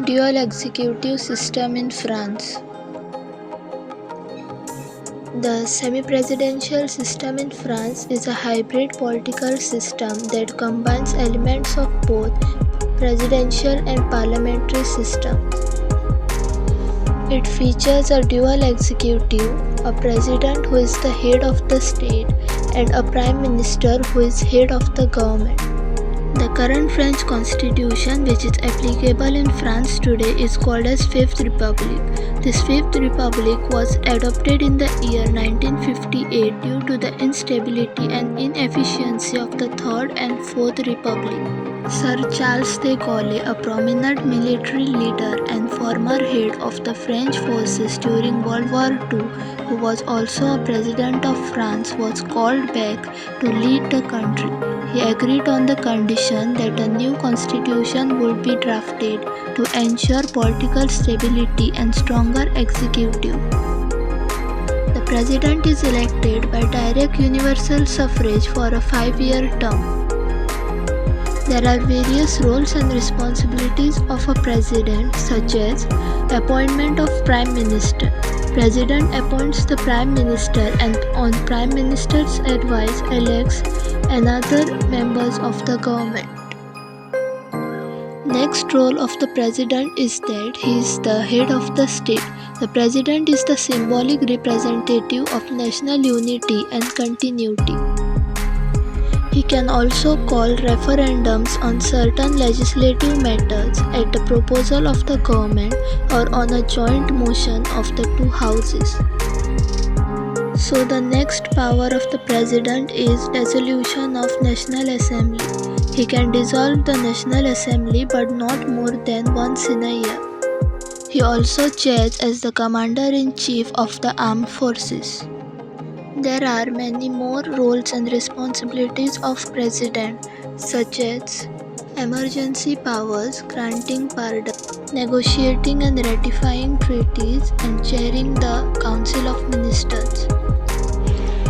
Dual executive system in France. The semi-presidential system in France is a hybrid political system that combines elements of both presidential and parliamentary systems. It features a dual executive, a president who is the head of the state, and a prime minister who is head of the government. The current French constitution, which is applicable in France today, is called as Fifth Republic. This Fifth Republic was adopted in the year 1958 due to the instability and inefficiency of the Third and Fourth Republic. Sir Charles de Gaulle, a prominent military leader and former head of the French forces during World War II, who was also a president of France, was called back to lead the country. He agreed on the condition that a new constitution would be drafted to ensure political stability and stronger executive. The president is elected by direct universal suffrage for a 5-year term. There are various roles and responsibilities of a president, such as appointment of prime minister. President appoints the prime minister and on prime minister's advice elects another members of the government. Next role of the president is that he is the head of the state. The president is the symbolic representative of national unity and continuity. He can also call referendums on certain legislative matters at the proposal of the government or on a joint motion of the two houses. So the next power of the president is dissolution of National Assembly. He can dissolve the National Assembly but not more than once in a year. He also chairs as the Commander-in-Chief of the Armed Forces. There are many more roles and responsibilities of president, such as emergency powers, granting pardon, negotiating and ratifying treaties, and chairing the Council of Ministers.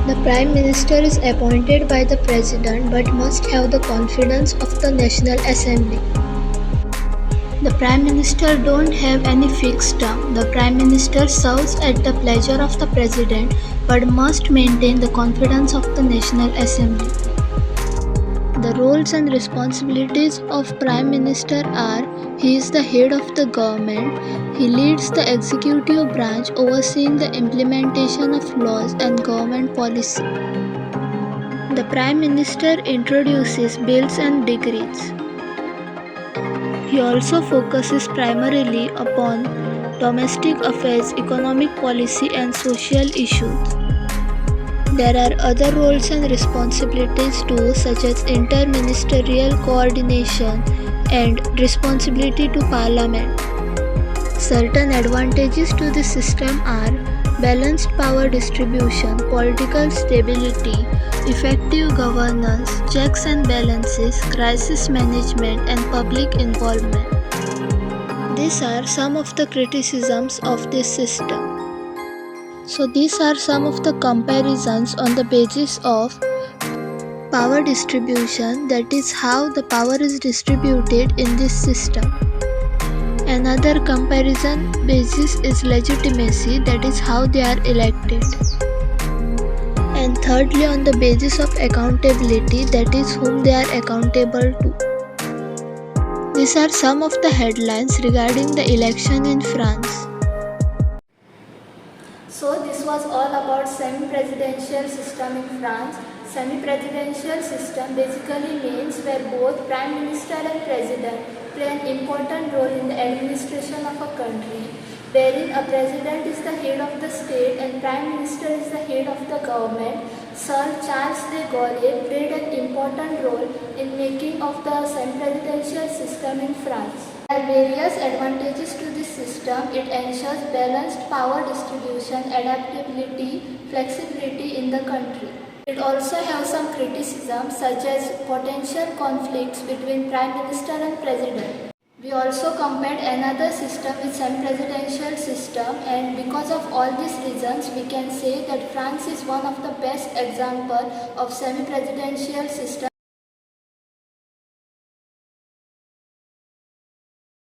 The Prime Minister is appointed by the President but must have the confidence of the National Assembly. The Prime Minister don't have any fixed term. The Prime Minister serves at the pleasure of the President but must maintain the confidence of the National Assembly. The roles and responsibilities of Prime Minister are: he is the head of the government, he leads the executive branch overseeing the implementation of laws and government policy. The Prime Minister introduces bills and decrees. He also focuses primarily upon domestic affairs, economic policy, and social issues. There are other roles and responsibilities too, such as interministerial coordination and responsibility to Parliament. Certain advantages to this system are balanced power distribution, political stability, effective governance, checks and balances, crisis management, and public involvement. These are some of the criticisms of this system. So these are some of the comparisons on the basis of power distribution, that is how the power is distributed in this system. Another comparison basis is legitimacy, that is how they are elected. And thirdly, on the basis of accountability, that is whom they are accountable to. These are some of the headlines regarding the election in France. So this was all about semi-presidential system in France. Semi-presidential system basically means where both Prime Minister and President play an important role in the administration of a country, wherein a President is the head of the state and Prime Minister is the head of the government. Sir Charles de Gaulle played an important role in making of the semi-presidential system in France. There are various advantages to this system. It ensures balanced power distribution, adaptability, flexibility in the country. It also has some criticisms such as potential conflicts between Prime Minister and President. We also compared another system with semi-presidential system, and because of all these reasons we can say that France is one of the best example of semi-presidential system.